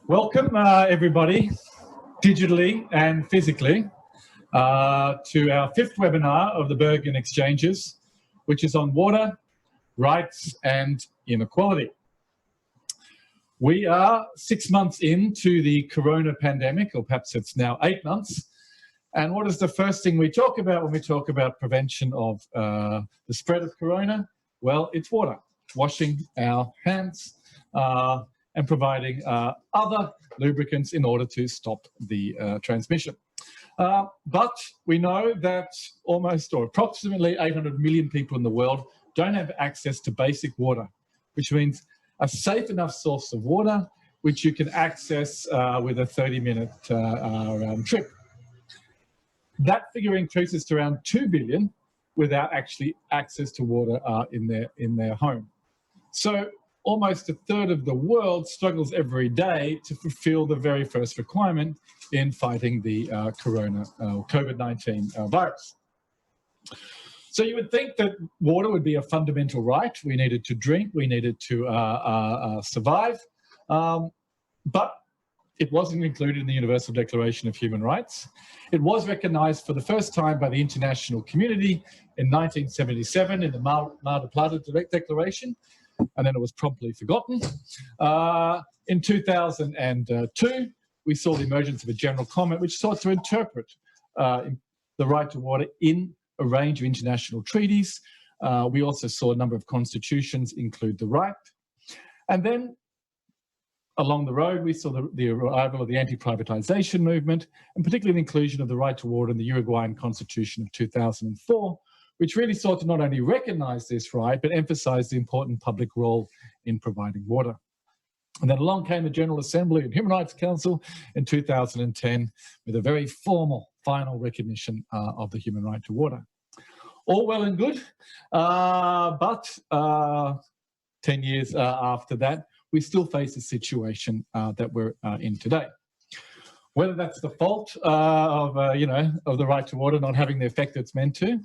Welcome, everybody, digitally and physically, to our fifth webinar of the Bergen Exchanges, which is on water, rights and inequality. We are 6 months into the corona pandemic, or perhaps it's now 8 months. And what is the first thing we talk about when we talk about prevention of the spread of corona? Well, it's water, washing our hands, and providing other lubricants in order to stop the transmission. But we know that almost or approximately 800 million people in the world don't have access to basic water, which means a safe enough source of water which you can access with a 30-minute round trip. That figure increases to around 2 billion without actually access to water in their home. So almost a third of the world struggles every day to fulfill the very first requirement in fighting the COVID-19 virus. So you would think that water would be a fundamental right. We needed to drink, we needed to survive, but it wasn't included in the Universal Declaration of Human Rights. It was recognized for the first time by the international community in 1977 in the Mar del Plata Declaration, and then it was promptly forgotten. In 2002, we saw the emergence of a general comment which sought to interpret the right to water in a range of international treaties. We also saw a number of constitutions include the right. And then along the road, we saw the arrival of the anti-privatization movement, and particularly the inclusion of the right to water in the Uruguayan Constitution of 2004, which really sought to not only recognize this right, but emphasize the important public role in providing water. And then along came the General Assembly and Human Rights Council in 2010 with a very formal final recognition of the human right to water. All well and good, but 10 years after that, we still face a situation that we're in today. Whether that's the fault of the right to water not having the effect it's meant to,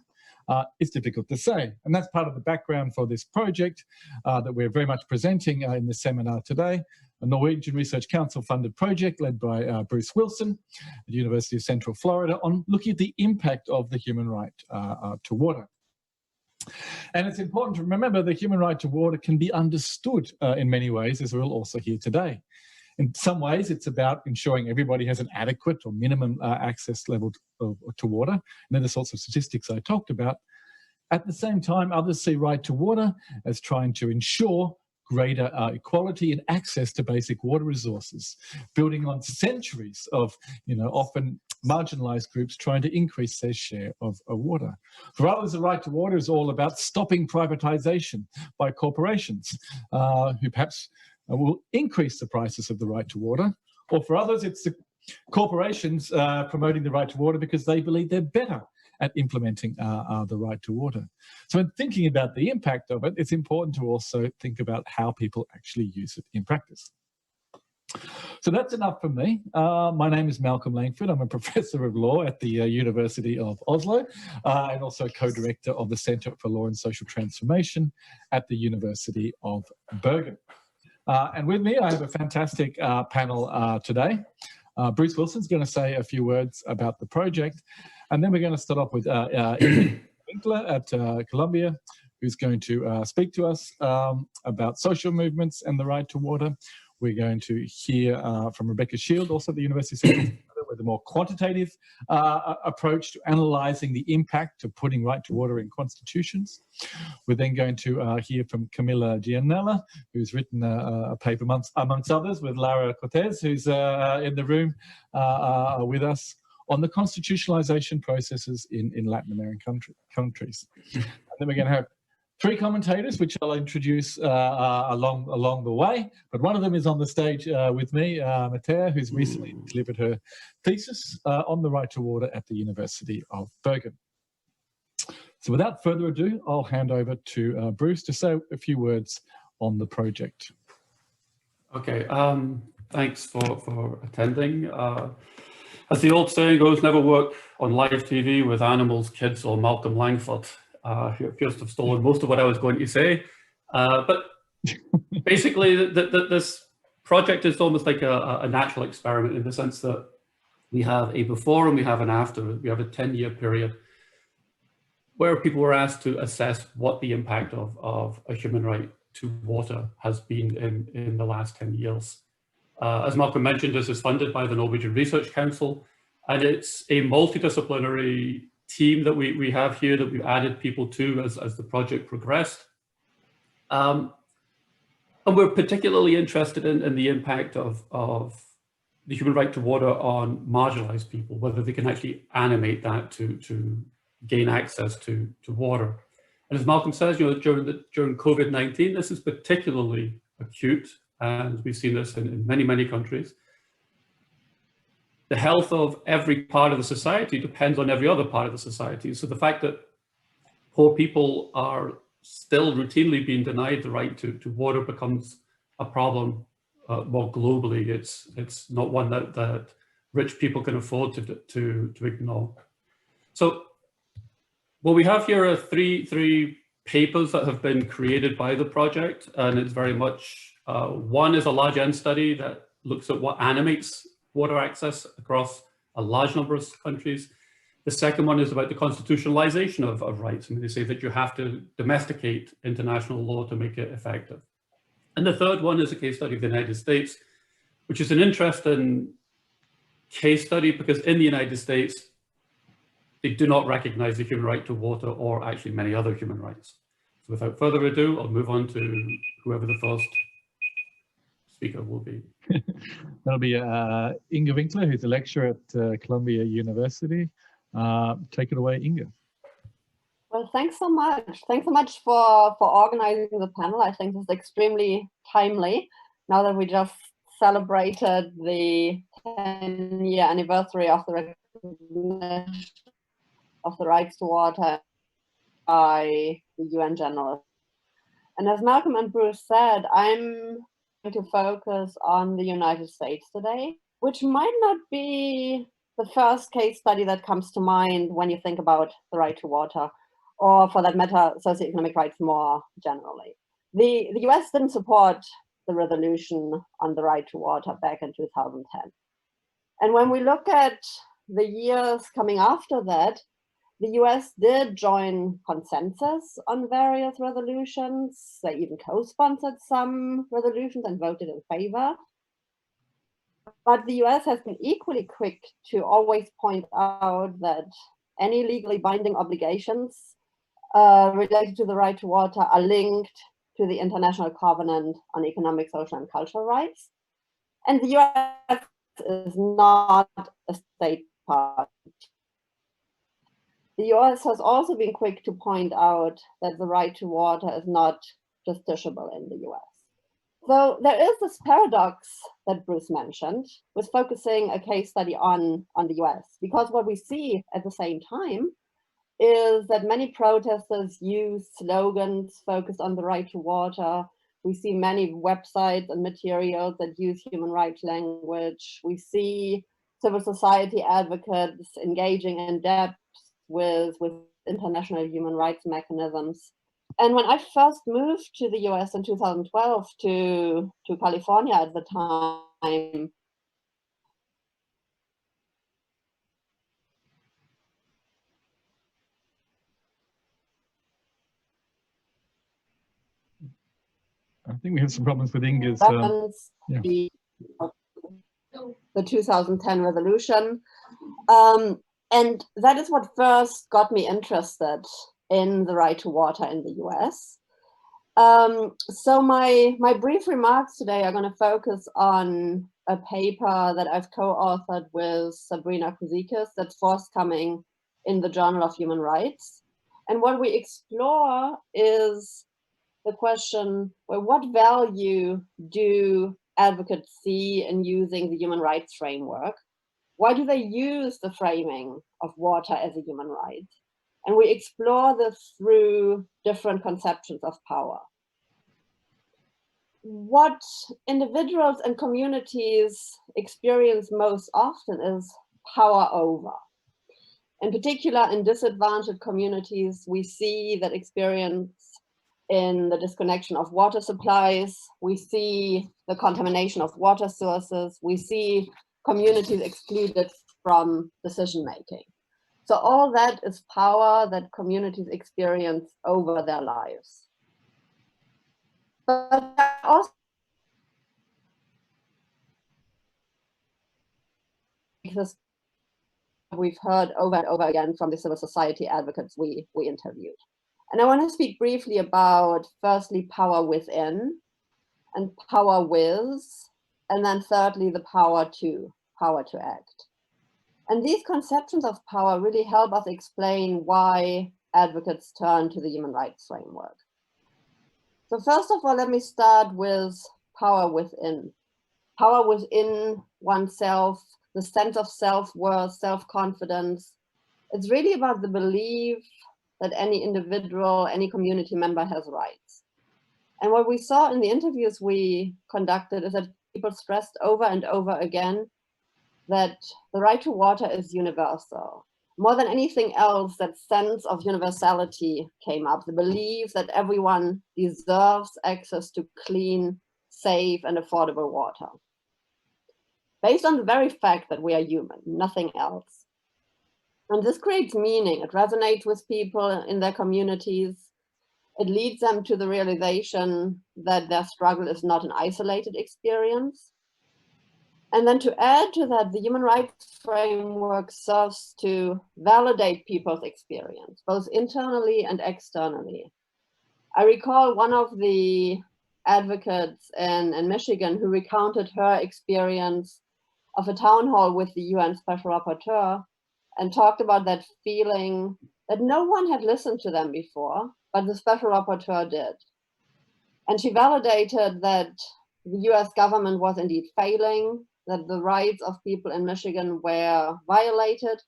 it's difficult to say. And that's part of the background for this project that we're very much presenting in the seminar today, a Norwegian Research Council funded project led by Bruce Wilson at the University of Central Florida on looking at the impact of the human right to water. And it's important to remember the human right to water can be understood in many ways, as we'll also hear today. In some ways, it's about ensuring everybody has an adequate or minimum access level to water, and then the sorts of statistics I talked about. At the same time, others see right to water as trying to ensure greater equality and access to basic water resources, building on centuries of, often marginalized groups trying to increase their share of water. For others, the right to water is all about stopping privatization by corporations who perhaps will increase the prices of the right to water. Or for others, it's the corporations promoting the right to water because they believe they're better at implementing the right to water. So in thinking about the impact of it, it's important to also think about how people actually use it in practice. So that's enough from me. My name is Malcolm Langford. I'm a professor of law at the University of Oslo and also co-director of the Centre for Law and Social Transformation at the University of Bergen. And with me, I have a fantastic panel today. Bruce Wilson's going to say a few words about the project, and then we're going to start off with Winkler at Columbia, who's going to speak to us about social movements and the right to water. We're going to hear from Rebecca Shield, also at the University of Central Florida, with a more quantitative approach to analysing the impact of putting right to water in constitutions. We're then going to hear from Camilla Gianella, who's written a paper amongst others with Lara Cortez, who's in the room with us, on the constitutionalization processes in Latin American countries. And then we're going to have three commentators, which I'll introduce along the way. But one of them is on the stage with me, Matea, who's recently delivered her thesis on the right to water at the University of Bergen. So without further ado, I'll hand over to Bruce to say a few words on the project. Okay, thanks for attending. As the old saying goes, never work on live TV with animals, kids, or Malcolm Langford. He appears to have stolen most of what I was going to say. But basically, this project is almost like a natural experiment in the sense that we have a before and we have an after. We have a 10-year period where people were asked to assess what the impact of a human right to water has been in the last 10 years. As Malcolm mentioned, this is funded by the Norwegian Research Council, and it's a multidisciplinary team that we have here that we've added people to as the project progressed. And we're particularly interested in the impact of the human right to water on marginalized people, whether they can actually animate that to gain access to water. And as Malcolm says, during COVID-19, this is particularly acute, and we've seen this in many, many countries. The health of every part of the society depends on every other part of the society. So the fact that poor people are still routinely being denied the right to water becomes a problem more globally. It's not one that rich people can afford to ignore. So what we have here are three papers that have been created by the project, and it's very much, one is a large N study that looks at what animates water access across a large number of countries. The second one is about the constitutionalization of rights. I mean, they say that you have to domesticate international law to make it effective. And the third one is a case study of the United States, which is an interesting case study because in the United States, they do not recognize the human right to water or actually many other human rights. So without further ado, I'll move on to whoever the first speaker will be. That'll be Inge Winkler, who's a lecturer at Columbia University. Take it away, Inge. Well, thanks so much. Thanks so much for organizing the panel. I think this is extremely timely now that we just celebrated the 10-year anniversary of the recognition of the rights to water by the UN General. And as Malcolm and Bruce said, I'm going to focus on the United States today, which might not be the first case study that comes to mind when you think about the right to water, or for that matter, socioeconomic rights more generally. The US didn't support the resolution on the right to water back in 2010. And when we look at the years coming after that, the US did join consensus on various resolutions. They even co-sponsored some resolutions and voted in favor. But the US has been equally quick to always point out that any legally binding obligations related to the right to water are linked to the International Covenant on Economic, Social, and Cultural Rights. And the US is not a state party. The US has also been quick to point out that the right to water is not justiciable in the US. So there is this paradox that Bruce mentioned with focusing a case study on the US, because what we see at the same time is that many protesters use slogans focused on the right to water. We see many websites and materials that use human rights language. We see civil society advocates engaging in depth with international human rights mechanisms. And when I first moved to the US in 2012 to California at the time, I think we have some problems with Inge's. The 2010 resolution. And that is what first got me interested in the right to water in the US. So my brief remarks today are going to focus on a paper that I've co-authored with Sabrina Kouzikis that's forthcoming in the Journal of Human Rights. And what we explore is the question, well, what value do advocates see in using the human rights framework? Why do they use the framing of water as a human right? And we explore this through different conceptions of power. What individuals and communities experience most often is power over. In particular, in disadvantaged communities, we see that experience in the disconnection of water supplies. We see the contamination of water sources. We see communities excluded from decision making. So all that is power that communities experience over their lives. But also we've heard over and over again from the civil society advocates we interviewed. And I want to speak briefly about, firstly, power within and power with, and then thirdly, the power to act. And these conceptions of power really help us explain why advocates turn to the human rights framework. So first of all, let me start with power within. Power within oneself, the sense of self-worth, self-confidence. It's really about the belief that any individual, any community member has rights. And what we saw in the interviews we conducted is that people stressed over and over again that the right to water is universal. More than anything else, that sense of universality came up, the belief that everyone deserves access to clean, safe, and affordable water. Based on the very fact that we are human, nothing else. And this creates meaning. It resonates with people in their communities. It leads them to the realization that their struggle is not an isolated experience. And then to add to that, the human rights framework serves to validate people's experience, both internally and externally. I recall one of the advocates in Michigan who recounted her experience of a town hall with the UN Special Rapporteur and talked about that feeling that no one had listened to them before, but the Special Rapporteur did. And she validated that the US government was indeed failing, that the rights of people in Michigan were violated.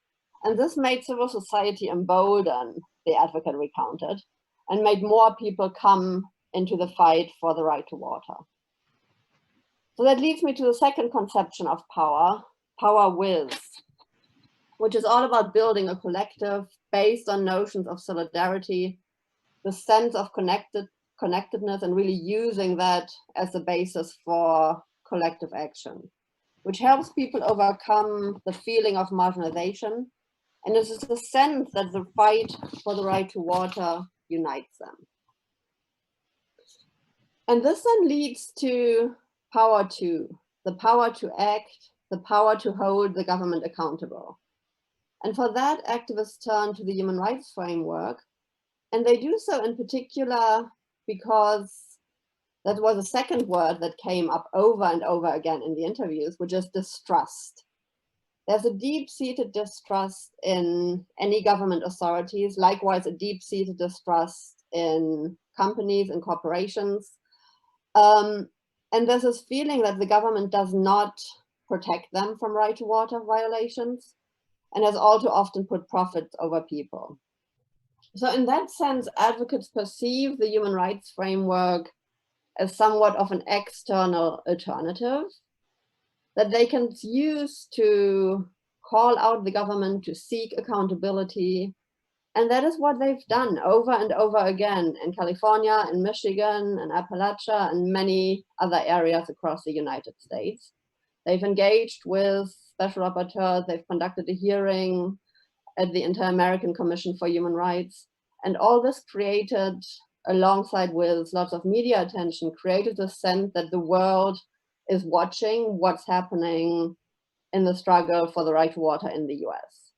And this made civil society embolden, the advocate recounted, and made more people come into the fight for the right to water. So that leads me to the second conception of power, power with, which is all about building a collective based on notions of solidarity, the sense of connectedness, and really using that as the basis for collective action, which helps people overcome the feeling of marginalization. And this is the sense that the fight for the right to water unites them. And this then leads to power to, the power to act, the power to hold the government accountable. And for that, activists turn to the human rights framework. And they do so in particular because that was a second word that came up over and over again in the interviews, which is distrust. There's a deep-seated distrust in any government authorities, likewise a deep-seated distrust in companies and corporations. And there's this feeling that the government does not protect them from right to water violations and has all too often put profits over people. So in that sense, advocates perceive the human rights framework as somewhat of an external alternative that they can use to call out the government, to seek accountability. And that is what they've done over and over again in California, in Michigan, in Appalachia, and many other areas across the United States. They've engaged with special rapporteurs, they've conducted a hearing at the Inter-American Commission for Human Rights. And all this created, alongside with lots of media attention, created the sense that the world is watching what's happening in the struggle for the right to water in the US.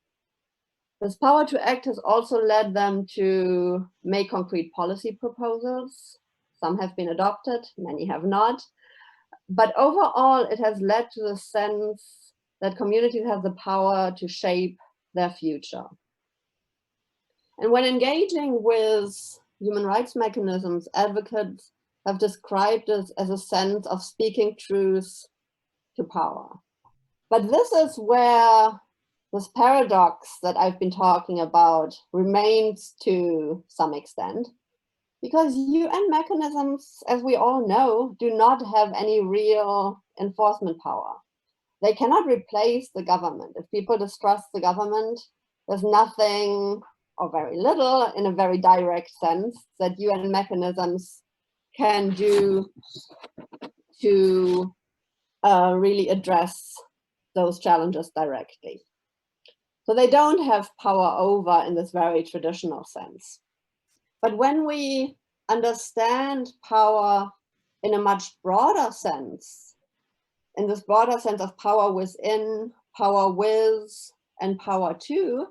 This power to act has also led them to make concrete policy proposals. Some have been adopted, many have not. But overall, it has led to the sense that communities have the power to shape their future. And when engaging with human rights mechanisms, advocates have described this as a sense of speaking truth to power. But this is where this paradox that I've been talking about remains to some extent, because UN mechanisms, as we all know, do not have any real enforcement power. They cannot replace the government. If people distrust the government, there's nothing or very little in a very direct sense that UN mechanisms can do to really address those challenges directly. So they don't have power over in this very traditional sense. But when we understand power in a much broader sense, in this broader sense of power within, power with, and power to,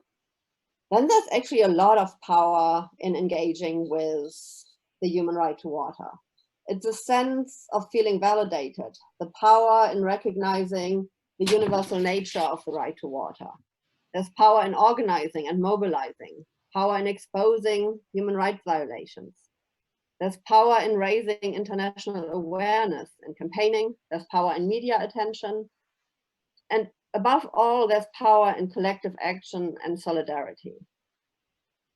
then there's actually a lot of power in engaging with the human right to water. It's a sense of feeling validated, the power in recognizing the universal nature of the right to water. There's power in organizing and mobilizing, power in exposing human rights violations. There's power in raising international awareness and campaigning. There's power in media attention. And above all, there's power in collective action and solidarity.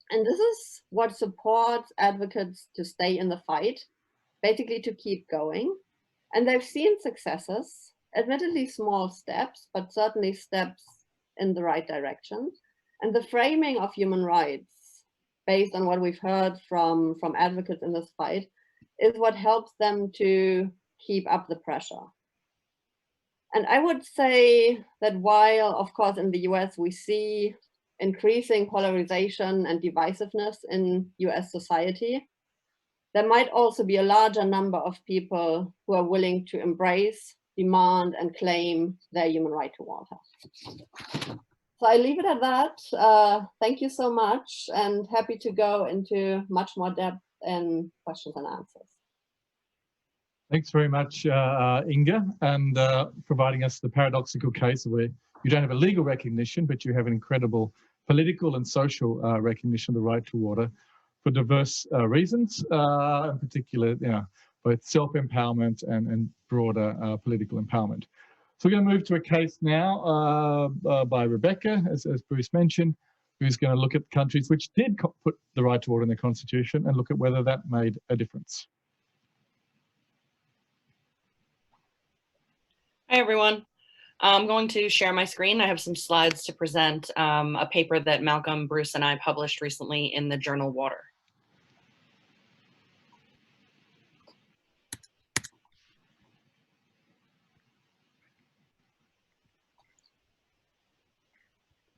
And this is what supports advocates to stay in the fight, basically to keep going. And they've seen successes, admittedly small steps, but certainly steps in the right direction. And the framing of human rights, based on what we've heard from advocates in this fight, is what helps them to keep up the pressure. And I would say that while, of course, in the US, we see increasing polarization and divisiveness in US society, there might also be a larger number of people who are willing to embrace, demand, and claim their human right to water. So I leave it at that. Thank you so much, and happy to go into much more depth in questions and answers. Thanks very much, Inga, and providing us the paradoxical case where you don't have a legal recognition, but you have an incredible political and social recognition of the right to water for diverse reasons, in particular, both self-empowerment and broader political empowerment. So we're going to move to a case now by Rebecca, as Bruce mentioned, who's going to look at countries which did put the right to water in their constitution and look at whether that made a difference. Hi, everyone. I'm going to share my screen. I have some slides to present a paper that Malcolm, Bruce, and I published recently in the journal Water.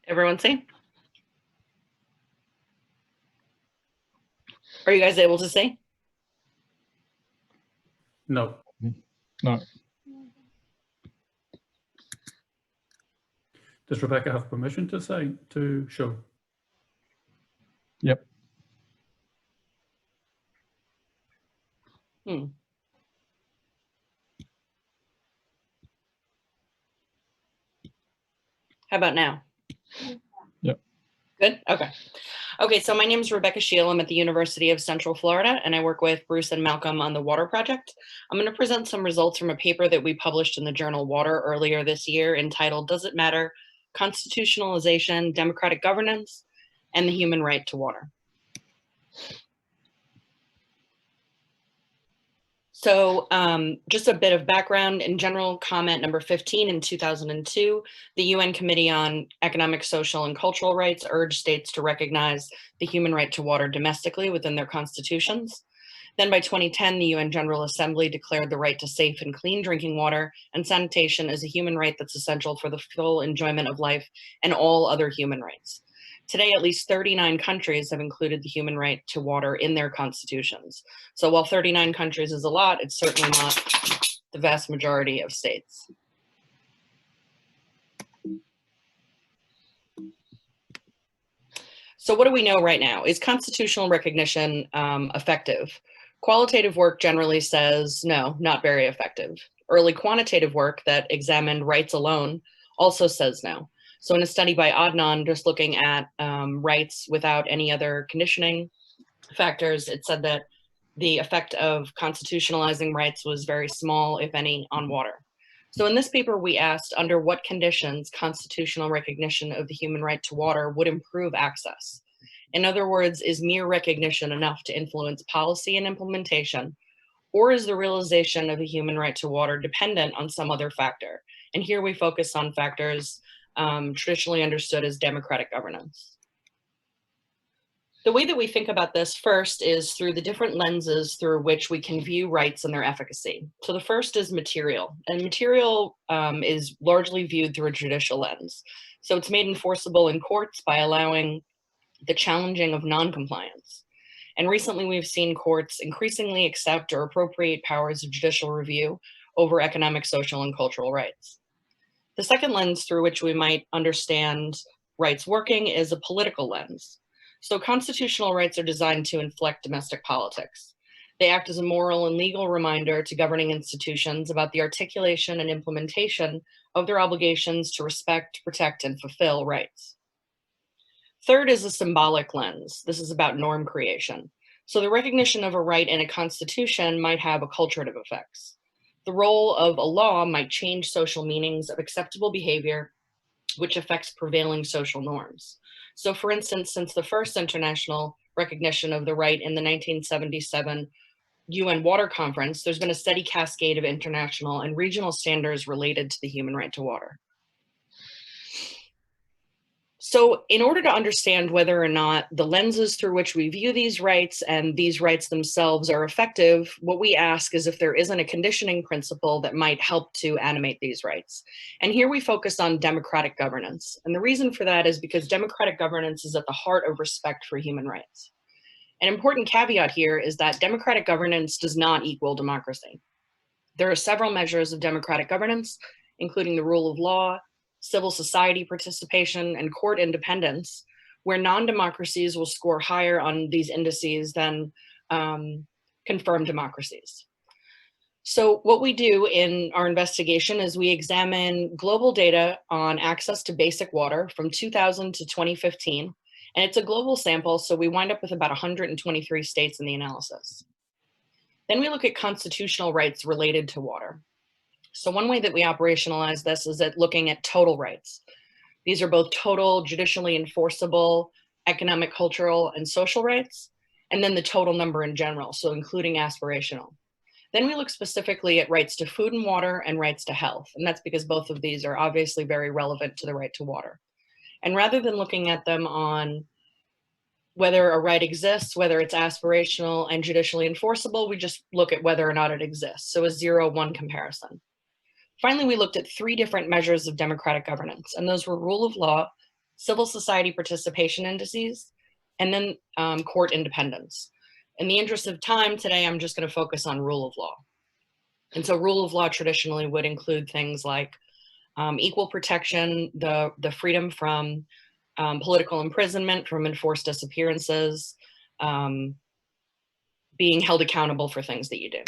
Everyone see? Are you guys able to see? No. No. Does Rebecca have permission to show? Yep. How about now? Yep. Good? Okay. Okay, so my name is Rebecca Scheel. I'm at the University of Central Florida, and I work with Bruce and Malcolm on the Water Project. I'm going to present some results from a paper that we published in the journal Water earlier this year entitled, Does It Matter? Constitutionalization, Democratic Governance, and the Human Right to Water. So just a bit of background. In general comment number 15 in 2002, the UN Committee on Economic, Social, and Cultural Rights urged states to recognize the human right to water domestically within their constitutions. Then by 2010, the UN General Assembly declared the right to safe and clean drinking water and sanitation as a human right that's essential for the full enjoyment of life and all other human rights. Today, at least 39 countries have included the human right to water in their constitutions. So while 39 countries is a lot, it's certainly not the vast majority of states. So what do we know right now? Is constitutional recognition effective? Qualitative work generally says no, not very effective. Early quantitative work that examined rights alone also says no. So in a study by Adnan, just looking at rights without any other conditioning factors, it said that the effect of constitutionalizing rights was very small, if any, on water. So in this paper, we asked under what conditions constitutional recognition of the human right to water would improve access. In other words, is mere recognition enough to influence policy and implementation, or is the realization of the human right to water dependent on some other factor? And here we focus on factors traditionally understood as democratic governance. The way that we think about this first is through the different lenses through which we can view rights and their efficacy. So the first is material, and material is largely viewed through a judicial lens. So it's made enforceable in courts by allowing the challenging of non-compliance. And recently we've seen courts increasingly accept or appropriate powers of judicial review over economic, social, and cultural rights. The second lens through which we might understand rights working is a political lens. So constitutional rights are designed to inflect domestic politics. They act as a moral and legal reminder to governing institutions about the articulation and implementation of their obligations to respect, protect, and fulfill rights. Third is a symbolic lens. This is about norm creation. So the recognition of a right in a constitution might have acculturative effects. The role of a law might change social meanings of acceptable behavior, which affects prevailing social norms. So for instance, since the first international recognition of the right in the 1977 UN Water Conference, there's been a steady cascade of international and regional standards related to the human right to water. So in order to understand whether or not the lenses through which we view these rights and these rights themselves are effective, what we ask is if there isn't a conditioning principle that might help to animate these rights. And here we focus on democratic governance. And the reason for that is because democratic governance is at the heart of respect for human rights. An important caveat here is that democratic governance does not equal democracy. There are several measures of democratic governance, including the rule of law, civil society participation, and court independence, where non-democracies will score higher on these indices than confirmed democracies. So what we do in our investigation is we examine global data on access to basic water from 2000 to 2015, and it's a global sample, so we wind up with about 123 states in the analysis. Then we look at constitutional rights related to water. So one way that we operationalize this is at looking at total rights. These are both total, judicially enforceable, economic, cultural, and social rights, and then the total number in general, so including aspirational. Then we look specifically at rights to food and water and rights to health, and that's because both of these are obviously very relevant to the right to water. And rather than looking at them on whether a right exists, whether it's aspirational and judicially enforceable, we just look at whether or not it exists, so a 0-1 comparison. Finally, we looked at 3 different measures of democratic governance, and those were rule of law, civil society participation indices, and then court independence. In the interest of time today, I'm just going to focus on rule of law. And so rule of law traditionally would include things like equal protection, the freedom from political imprisonment, from enforced disappearances, being held accountable for things that you do.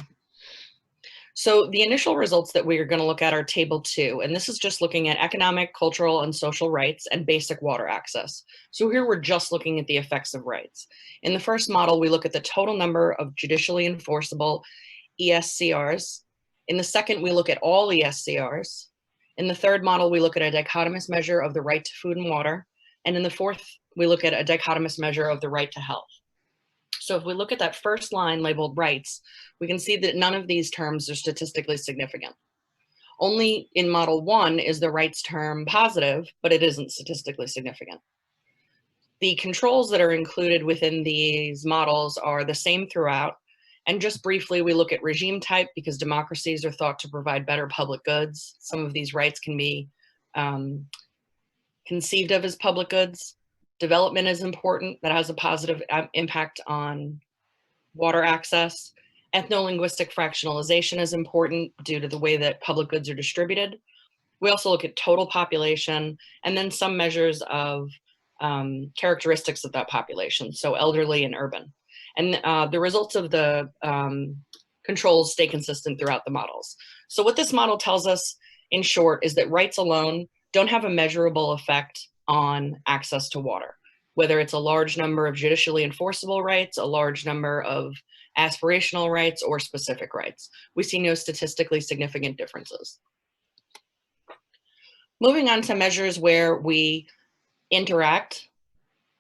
So the initial results that we are going to look at are table 2, and this is just looking at economic, cultural, and social rights and basic water access. So here we're just looking at the effects of rights. In the first model, we look at the total number of judicially enforceable ESCRs. In the second, we look at all ESCRs. In the third model, we look at a dichotomous measure of the right to food and water. And in the fourth, we look at a dichotomous measure of the right to health. So if we look at that first line labeled rights, we can see that none of these terms are statistically significant. Only in model 1 is the rights term positive, but it isn't statistically significant. The controls that are included within these models are the same throughout. And just briefly, we look at regime type because democracies are thought to provide better public goods. Some of these rights can be conceived of as public goods. Development is important. That has a positive impact on water access. Ethno-linguistic fractionalization is important due to the way that public goods are distributed. We also look at total population and then some measures of characteristics of that population, so elderly and urban. And the results of the controls stay consistent throughout the models. So what this model tells us, in short, is that rights alone don't have a measurable effect on access to water, whether it's a large number of judicially enforceable rights, a large number of aspirational rights, or specific rights. We see no statistically significant differences. Moving on to measures where we interact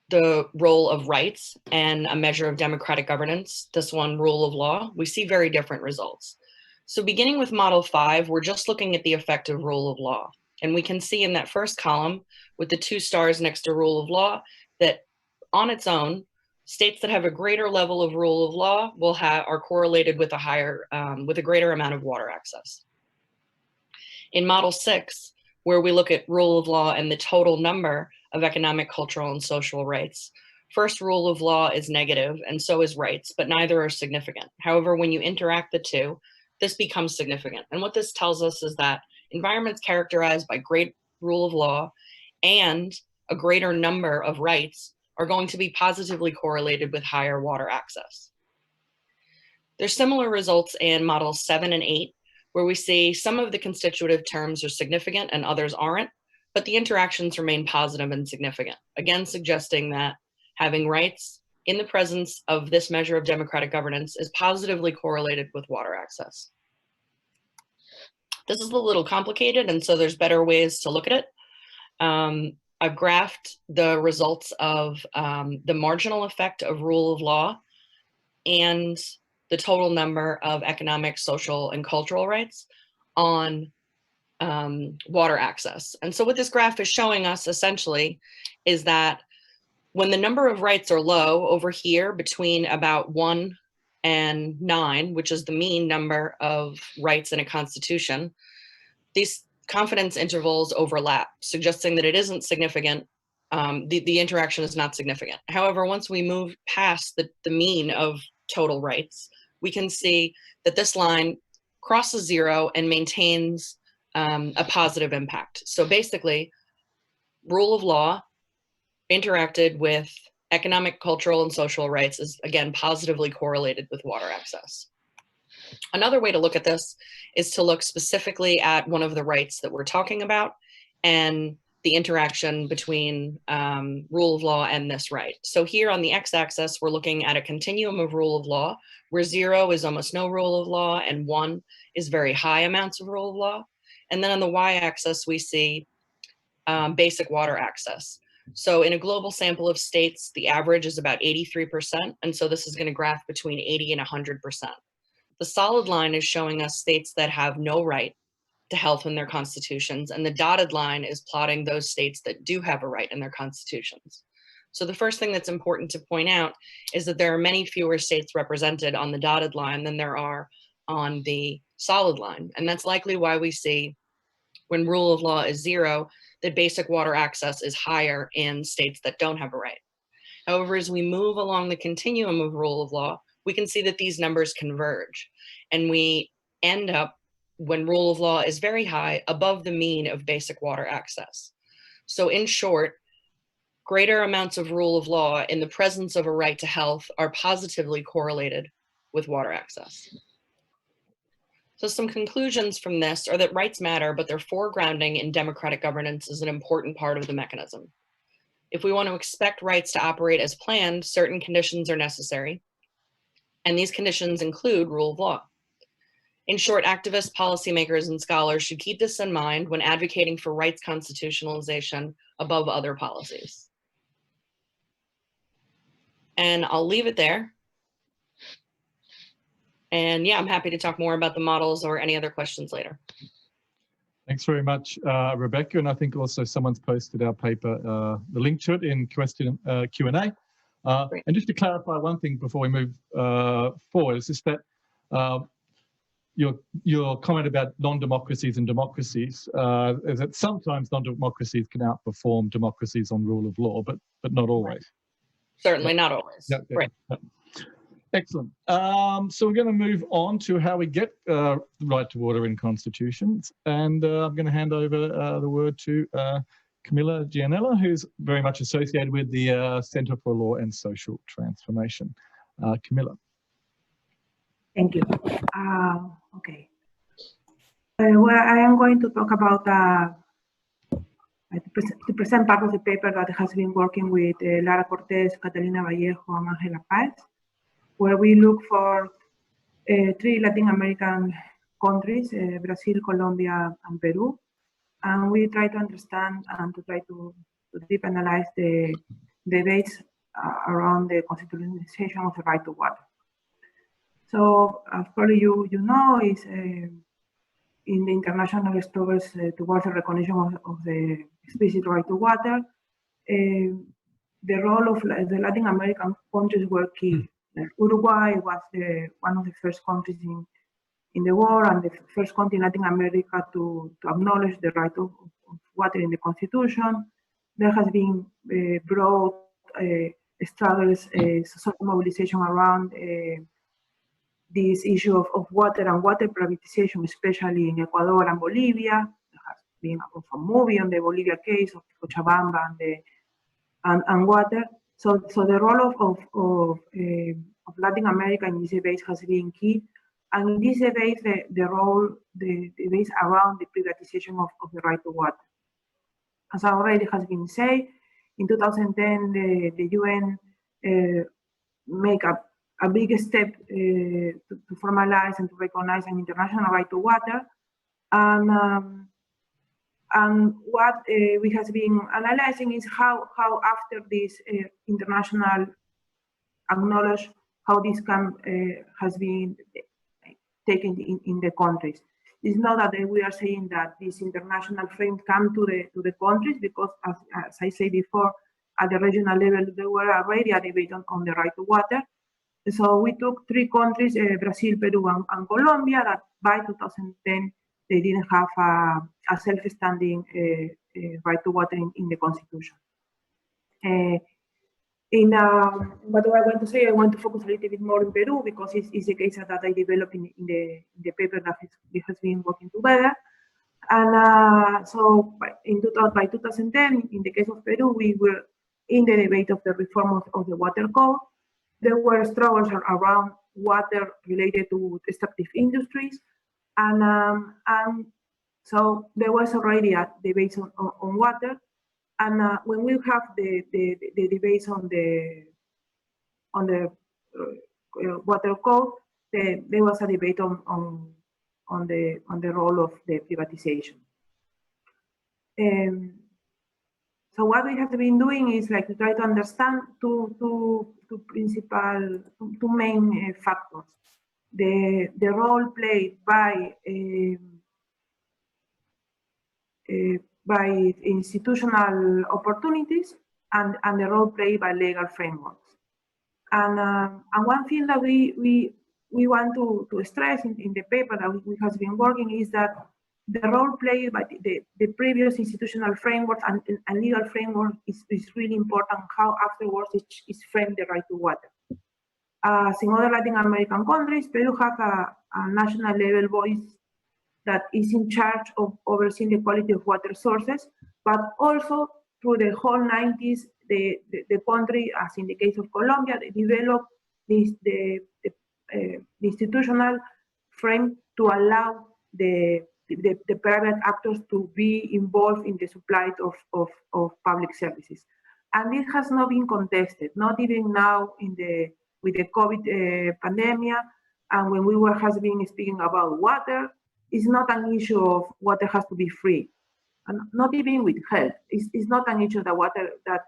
the role of rights and a measure of democratic governance, this one, rule of law, we see very different results. So beginning with model 5, we're just looking at the effect of rule of law. And we can see in that first column with the 2 stars next to rule of law that on its own, States that have a greater level of rule of law are correlated with a greater amount of water access. In Model 6, where we look at rule of law and the total number of economic, cultural, and social rights, first, rule of law is negative, and so is rights, but neither are significant. However, when you interact the two, this becomes significant. And what this tells us is that environments characterized by great rule of law and a greater number of rights are going to be positively correlated with higher water access. There's similar results in Models 7 and 8, where we see some of the constitutive terms are significant and others aren't, but the interactions remain positive and significant, again suggesting that having rights in the presence of this measure of democratic governance is positively correlated with water access. This is a little complicated, and so there's better ways to look at it. I've graphed the results of the marginal effect of rule of law and the total number of economic, social, and cultural rights on water access. And so what this graph is showing us essentially is that when the number of rights are low over here between about 1 and 9, which is the mean number of rights in a constitution, these confidence intervals overlap, suggesting that it isn't significant. The interaction is not significant. However, once we move past the mean of total rights, we can see that this line crosses 0 and maintains a positive impact. So basically, rule of law interacted with economic, cultural, and social rights is, again, positively correlated with water access. Another way to look at this is to look specifically at one of the rights that we're talking about and the interaction between rule of law and this right. So here on the x-axis, we're looking at a continuum of rule of law, where 0 is almost no rule of law and 1 is very high amounts of rule of law. And then on the y-axis, we see basic water access. So in a global sample of states, the average is about 83%. And so this is going to graph between 80 and 100%. The solid line is showing us states that have no right to health in their constitutions. And the dotted line is plotting those states that do have a right in their constitutions. So the first thing that's important to point out is that there are many fewer states represented on the dotted line than there are on the solid line. And that's likely why we see when rule of law is 0, that basic water access is higher in states that don't have a right. However, as we move along the continuum of rule of law, we can see that these numbers converge. And we end up, when rule of law is very high, above the mean of basic water access. So in short, greater amounts of rule of law in the presence of a right to health are positively correlated with water access. So some conclusions from this are that rights matter, but their foregrounding in democratic governance is an important part of the mechanism. If we want to expect rights to operate as planned, certain conditions are necessary, and these conditions include rule of law. In short, activists, policymakers, and scholars should keep this in mind when advocating for rights constitutionalization above other policies. And I'll leave it there. And yeah, I'm happy to talk more about the models or any other questions later. Thanks very much, Rebecca. And I think also someone's posted our paper, the link to it in Q&A. And just to clarify one thing before we move forward, is just that your comment about non-democracies and democracies is that sometimes non-democracies can outperform democracies on rule of law, but not always. Certainly not always. Yeah, right. Yeah. Excellent. So we're going to move on to how we get the right to water in constitutions. And I'm going to hand over the word to Camilla Gianella, who's very much associated with the Center for Law and Social Transformation. Camilla. Thank you. Okay. Well, I am going to talk about the present part of the paper that has been working with Lara Cortez, Catalina Vallejo, and Angela Paz, where we look for 3 Latin American countries, Brazil, Colombia, and Peru. And we try to understand and to try to deep analyze the debates around the constitutionalization of the right to water. So, as probably you know, is in the international struggles towards the recognition of the explicit right to water, the role of the Latin American countries were key. Like Uruguay was one of the first countries in the world and the first country in Latin America to acknowledge the right of water in the constitution. There has been broad struggles, social mobilization around this issue of water and water privatization, especially in Ecuador and Bolivia. There has been also a movie on the Bolivia case of Cochabamba and water. So the role of Latin America in this debate has been key. And in this debate, the debate around the privatization of the right to water. As already has been said, in 2010, the UN make a big step to formalize and to recognize an international right to water. And what we have been analyzing is how after this international acknowledge, how this has been taken in the countries. It's not that we are saying that this international frame come to the countries, because as I said before, at the regional level, there were already a debate on the right to water. So we took 3 countries, Brazil, Peru, and Colombia, that by 2010, they didn't have a self-standing right to water in the constitution. What do I want to say? I want to focus a little bit more in Peru, because it's a case that I developed in the paper that has been working together. And so by 2010, in the case of Peru, we were in the debate of the reform of the water code. There were struggles around water related to extractive industries. And so there was already a debate on water. And when we have the debates on the water code, there was a debate on the role of the privatization. So what we have been doing is like to try to understand two main factors: the role played by institutional opportunities and the role played by legal frameworks. And one thing that we want to stress in the paper that we have been working is that the role played by the previous institutional frameworks and legal framework is really important. How afterwards is framed the right to water. As in other Latin American countries, Peru has a national level voice that is in charge of overseeing the quality of water sources, but also through the whole 90s, the country, as in the case of Colombia, they developed the institutional frame to allow the private actors to be involved in the supply of public services. And this has not been contested, not even now with the COVID pandemic, and when we has been speaking about water. It's not an issue of water has to be free, and not even with health. It's not an issue that water that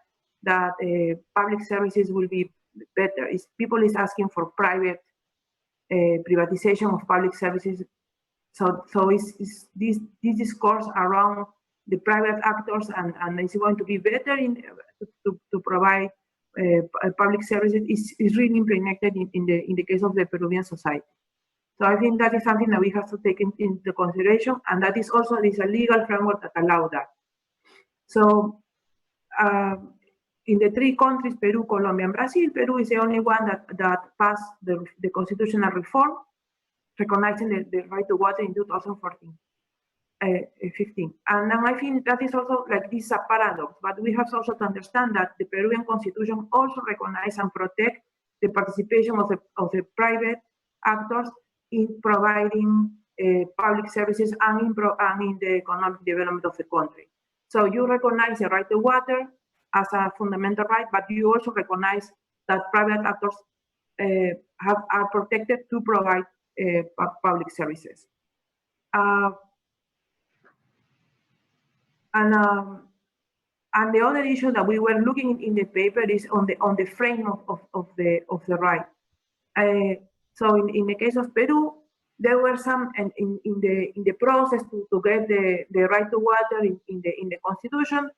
public services will be better. People is asking for private privatization of public services. So it's this discourse around the private actors and it's going to be better to provide public services is really impregnated in the case of the Peruvian society. So I think that is something that we have to take into consideration, and that is also this a legal framework that allows that. So in the 3 countries, Peru, Colombia, and Brazil, Peru is the only one that passed the constitutional reform, recognizing the right to water in 2014. 15. And I think that is also like this is a paradox, but we have also to understand that the Peruvian constitution also recognizes and protects the participation of the private actors in providing public services and in the economic development of the country. So you recognize the right to water as a fundamental right, but you also recognize that private actors are protected to provide public services. And the other issue that we were looking in the paper is on the frame of the right. So in the case of Peru, there were some in the process to get the right to water in the constitution.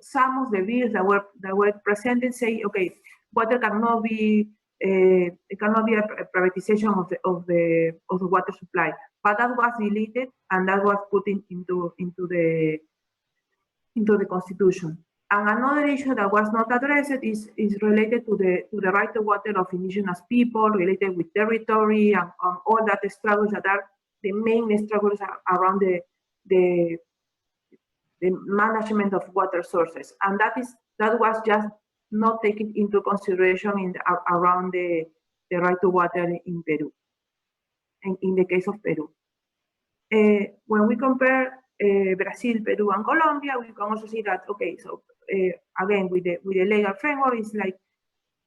some of the bills that were presented say, okay, water cannot be it cannot be a privatization of the water supply, but that was deleted and that was put into the Constitution. And another issue that was not addressed is related to the right to water of indigenous people, related with territory and all that struggles that are the main struggles around the management of water sources. And that was just not taken into consideration around the right to water in Peru, in the case of Peru. When we compare Brazil, Peru, and Colombia, we can also see that, okay, so again, with the legal framework, it's like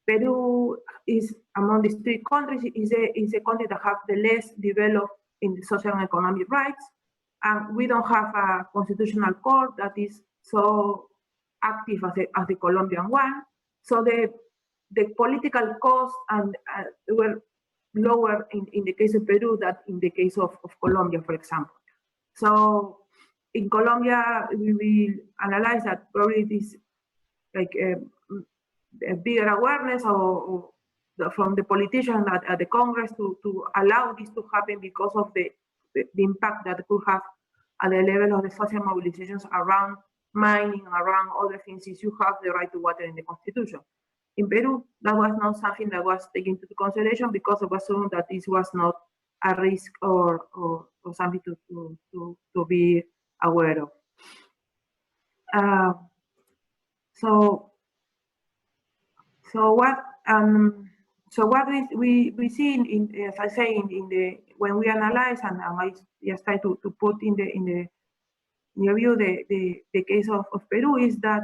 Peru is among the three countries, is a country that have the less developed in the social and economic rights. And we don't have a constitutional court that is so active as the Colombian one. So the political costs were lower in the case of Peru than in the case of Colombia, for example. So in Colombia, we will analyze that probably this like a bigger awareness from the politicians at the Congress to allow this to happen because of the impact that it could have at the level of the social mobilizations around mining, around other things, since you have the right to water in the Constitution. In Peru, that was not something that was taken into consideration because it was assumed that this was not a risk or something to be aware of. So what we see in as I say in the when we analyze and I just try to put in the review the case of Peru is that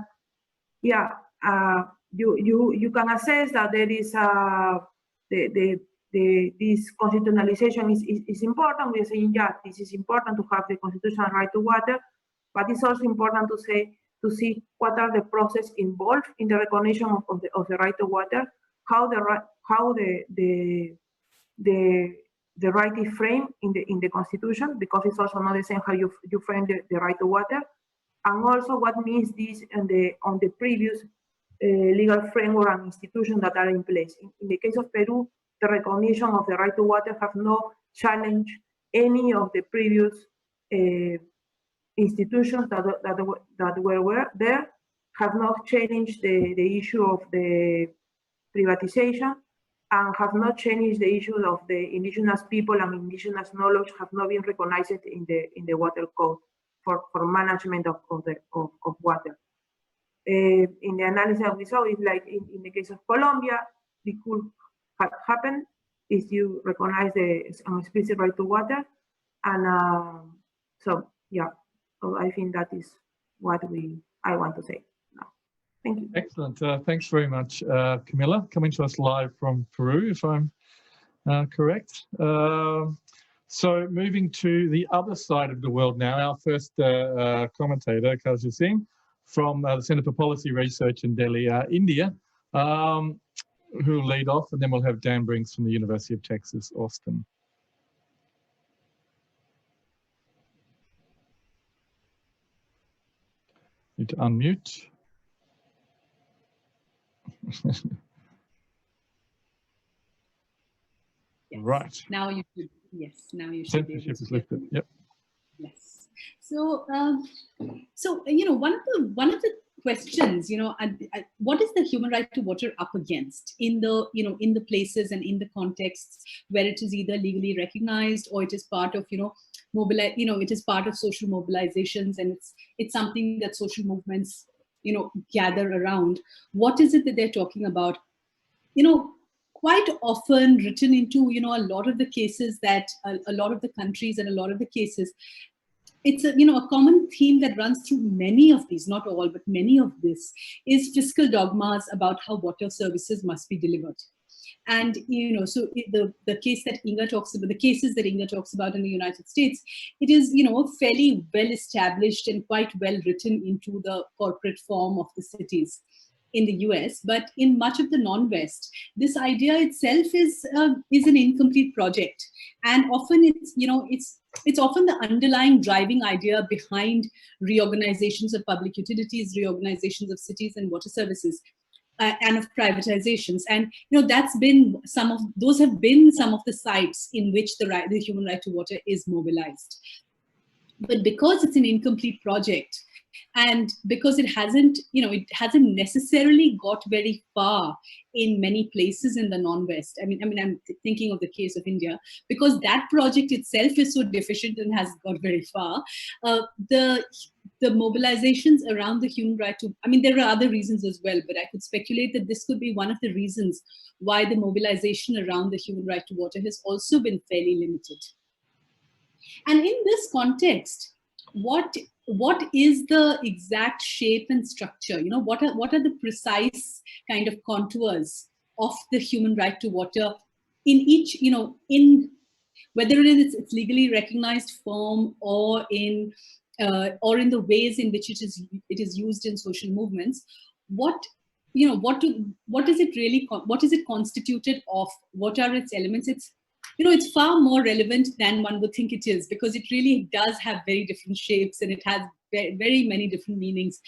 you can assess that there is this constitutionalization is important. We are saying this is important to have the constitutional right to water, but it's also important to see what are the processes involved in the recognition of the right to water, how the right is framed in the Constitution, because it's also not the same how you frame the right to water, and also what means this on the previous legal framework and institutions that are in place. In the case of Peru, the recognition of the right to water have not challenged any of the previous institutions that were there, have not changed the issue of the privatization, and have not changed the issue of the indigenous people and indigenous knowledge have not been recognized in the water code for management of water. In the analysis that we saw, is like in the case of Colombia, it could have happened if you recognize the explicit right to water, and so I think that is what I want to say now. Thank you. Excellent. Thanks very much, Camilla. Coming to us live from Peru, if I'm correct. So moving to the other side of the world now, our first commentator, Kajal Singh, from the Center for Policy Research in Delhi, India, who will lead off, and then we'll have Dan Brinks from the University of Texas, Austin. Need to unmute. Yes. Right. Now you should. Yes. Now you should. Censorship is lifted. Yep. Yes. So, one of the questions, what is the human right to water up against in the places and in the contexts where it is either legally recognized or it is part of, it is part of social mobilizations, and it's something that social movements, gather around. What is it that they're talking about? Quite often written into, a lot of the cases that a lot of the countries and a lot of the cases, it's a common theme that runs through many of these, not all, but many of this, is fiscal dogmas about how water services must be delivered. And, so the case that Inga talks about, the cases that Inga talks about in the United States, it is, fairly well established and quite well written into the corporate form of the cities. in the US, but in much of the non-West, this idea itself is an incomplete project, and often it's often the underlying driving idea behind reorganizations of public utilities, reorganizations of cities and water services, and of privatizations. And those have been some of the sites in which the human right to water is mobilized. But because it's an incomplete project, and because it hasn't necessarily got very far in many places in the non-West. I mean, I'm thinking of the case of India, because that project itself is so deficient and has got very far. The mobilizations around the human right to, I mean, there are other reasons as well, but I could speculate that this could be one of the reasons why the mobilization around the human right to water has also been fairly limited. And in this context, what is the exact shape and structure? What are the precise kind of contours of the human right to water in each, in whether it is its legally recognized form or in the ways in which it is used in social movements? What is it constituted of? What are its elements? It's far more relevant than one would think it is, because it really does have very different shapes, and it has very, very many different meanings,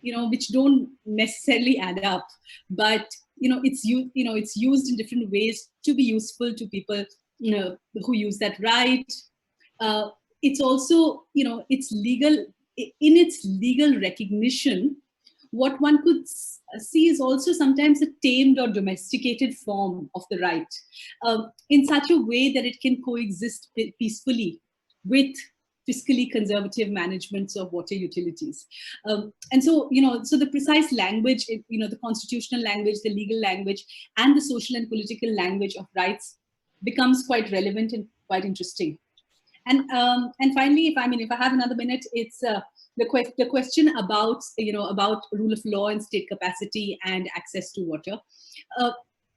which don't necessarily add up. But it's used in different ways to be useful to people who use that right. It's also it's legal in its legal recognition. What one could see is also sometimes a tamed or domesticated form of the right, in such a way that it can coexist peacefully with fiscally conservative managements of water utilities. And so, so the precise language, the constitutional language, the legal language, and the social and political language of rights becomes quite relevant and quite interesting. And finally, if I have another minute, it's the question about about rule of law and state capacity and access to water.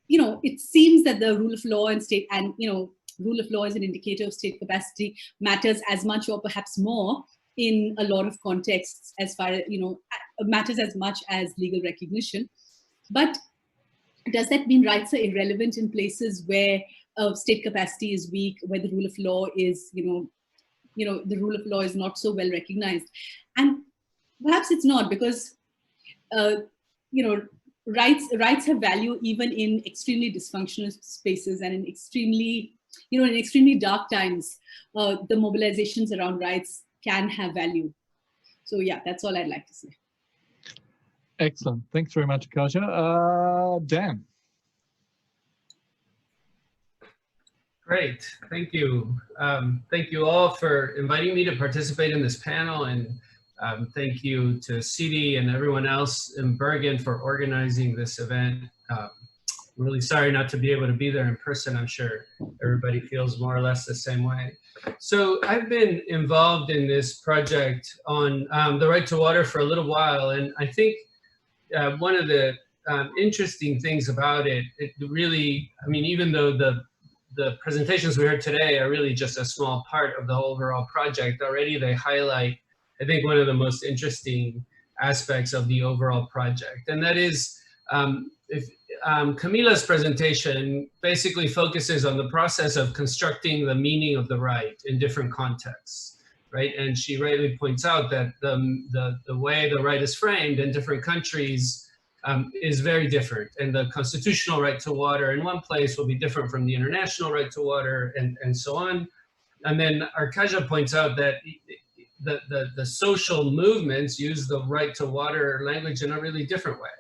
It seems that the rule of law and state and rule of law as an indicator of state capacity matters as much or perhaps more in a lot of contexts, as far as matters as much as legal recognition. But does that mean rights are irrelevant in places where state capacity is weak, where the rule of law is the rule of law is not so well recognized? And perhaps it's not, because rights have value even in extremely dysfunctional spaces, and in extremely dark times, the mobilizations around rights can have value. So yeah, that's all I'd like to say. Excellent. Thanks very much, Kasia. Dan. Great, thank you. Thank you all for inviting me to participate in this panel, and thank you to Sidi and everyone else in Bergen for organizing this event. I'm really sorry not to be able to be there in person. I'm sure everybody feels more or less the same way. So I've been involved in this project on the right to water for a little while, and I think one of the interesting things about it really, I mean, even though the presentations we heard today are really just a small part of the overall project, already they highlight, I think, one of the most interesting aspects of the overall project. And that is, Camila's presentation basically focuses on the process of constructing the meaning of the right in different contexts, right? And she rightly points out that the way the right is framed in different countries is very different, and the constitutional right to water in one place will be different from the international right to water, and so on. And then Arkaja points out that the social movements use the right to water language in a really different way.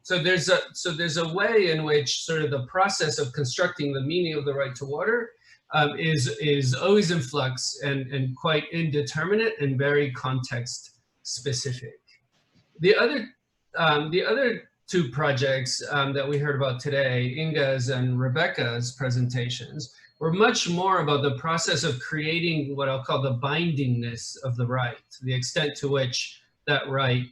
So there's a way in which sort of the process of constructing the meaning of the right to water is always in flux and quite indeterminate and very context specific. The other two projects that we heard about today, Inga's and Rebecca's presentations, were much more about the process of creating what I'll call the bindingness of the right, the extent to which that right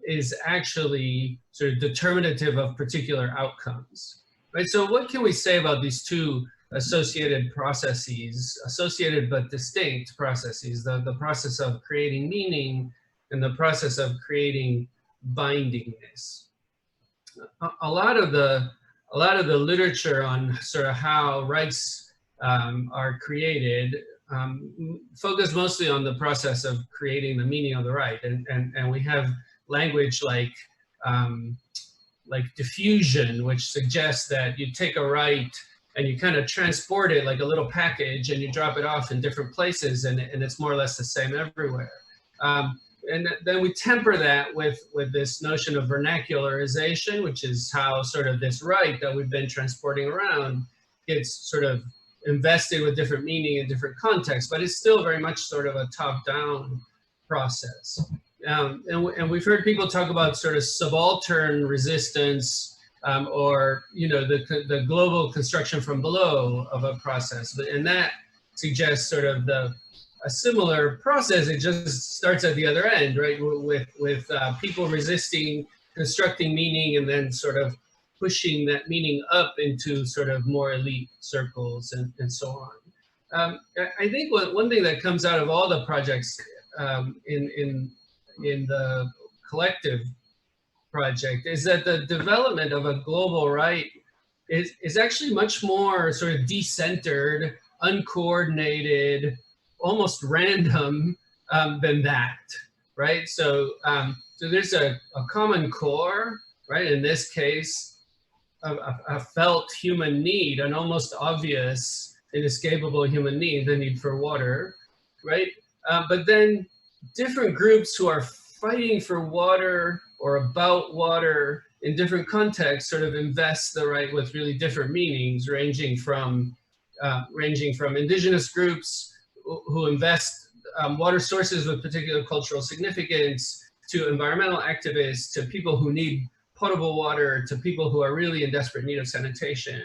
is actually sort of determinative of particular outcomes, right? So what can we say about these two associated processes, associated but distinct processes, the process of creating meaning and the process of creating bindingness. A lot of the literature on sort of how rights are created focus mostly on the process of creating the meaning of the right, and we have language like diffusion, which suggests that you take a right and you kind of transport it like a little package and you drop it off in different places, and it's more or less the same everywhere. And then we temper that with this notion of vernacularization, which is how sort of this right that we've been transporting around gets sort of invested with different meaning in different contexts, but it's still very much sort of a top-down process. And we've heard people talk about sort of subaltern resistance, or the global construction from below of a process, and that suggests sort of a similar process. It just starts at the other end, right? With people resisting, constructing meaning, and then sort of pushing that meaning up into sort of more elite circles and so on. I think one thing that comes out of all the projects in the collective project is that the development of a global right is actually much more sort of decentered, uncoordinated, almost random than that, right? So there's a common core, right? In this case, a felt human need, an almost obvious, inescapable human need, the need for water, right? But then different groups who are fighting for water or about water in different contexts sort of invest the right with really different meanings, ranging from indigenous groups who invest water sources with particular cultural significance, to environmental activists, to people who need potable water, to people who are really in desperate need of sanitation,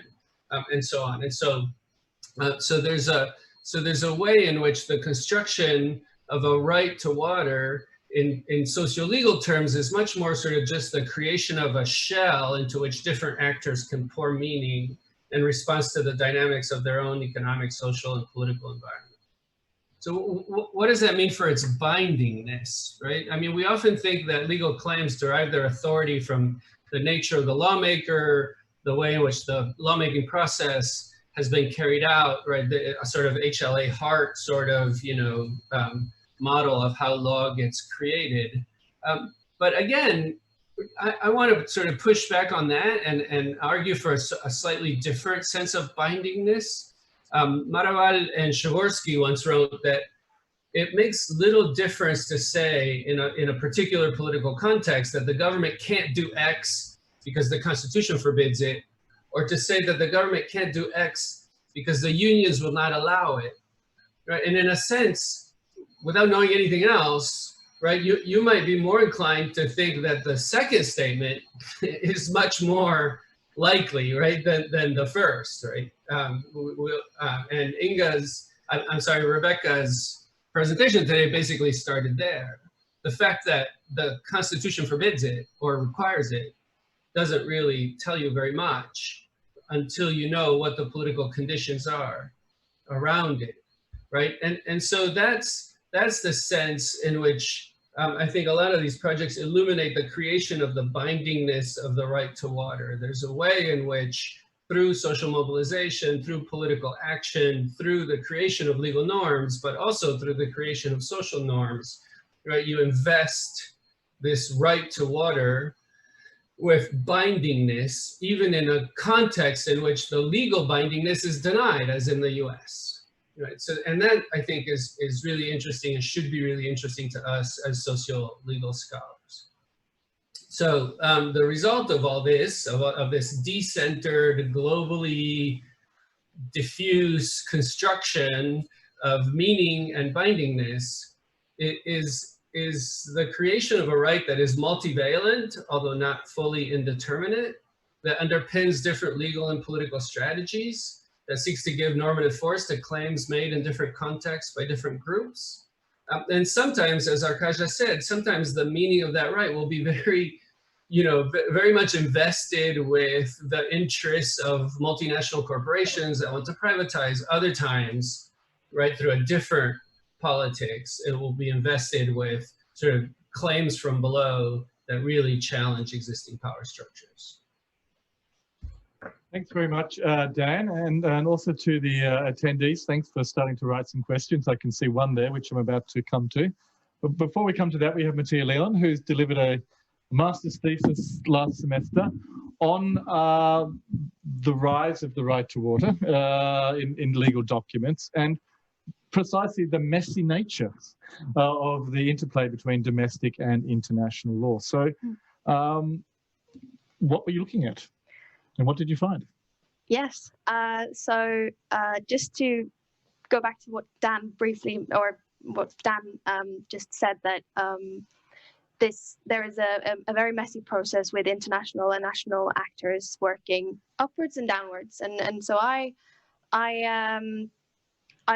and so on. And so there's a way in which the construction of a right to water in socio-legal terms is much more sort of just the creation of a shell into which different actors can pour meaning in response to the dynamics of their own economic, social, and political environment. So what does that mean for its bindingness, right? I mean, we often think that legal claims derive their authority from the nature of the lawmaker, the way in which the lawmaking process has been carried out, right? A sort of HLA Hart sort of, model of how law gets created. But again, I want to sort of push back on that and argue for a slightly different sense of bindingness. Maraval and Jaworski once wrote that it makes little difference to say in a particular political context that the government can't do X because the Constitution forbids it, or to say that the government can't do X because the unions will not allow it, right? And in a sense, without knowing anything else, right, you might be more inclined to think that the second statement is much more likely, right, than the first, right? And Rebecca's presentation today basically started there. The fact that the Constitution forbids it or requires it doesn't really tell you very much until you know what the political conditions are around it, right? And so that's the sense in which I think a lot of these projects illuminate the creation of the bindingness of the right to water. There's a way in which, through social mobilization, through political action, through the creation of legal norms, but also through the creation of social norms, right, you invest this right to water with bindingness, even in a context in which the legal bindingness is denied, as in the US. Right. So, and that I think is really interesting and should be really interesting to us as socio-legal scholars. So the result of all this, of this decentered, globally diffuse construction of meaning and bindingness, is the creation of a right that is multivalent, although not fully indeterminate, that underpins different legal and political strategies, that seeks to give normative force to claims made in different contexts by different groups. And sometimes, as Arkaja said, sometimes the meaning of that right will be very, very much invested with the interests of multinational corporations that want to privatize. Other times, right, through a different politics, it will be invested with sort of claims from below that really challenge existing power structures. Thanks very much, Dan, and also to the attendees. Thanks for starting to write some questions. I can see one there, which I'm about to come to. But before we come to that, we have Mattia Leon, who's delivered a master's thesis last semester on the rise of the right to water in legal documents, and precisely the messy nature of the interplay between domestic and international law. So what were you looking at? And what did you find? Yes. So just to go back to what Dan briefly, or what Dan just said, that there is a very messy process with international and national actors working upwards and downwards, and so I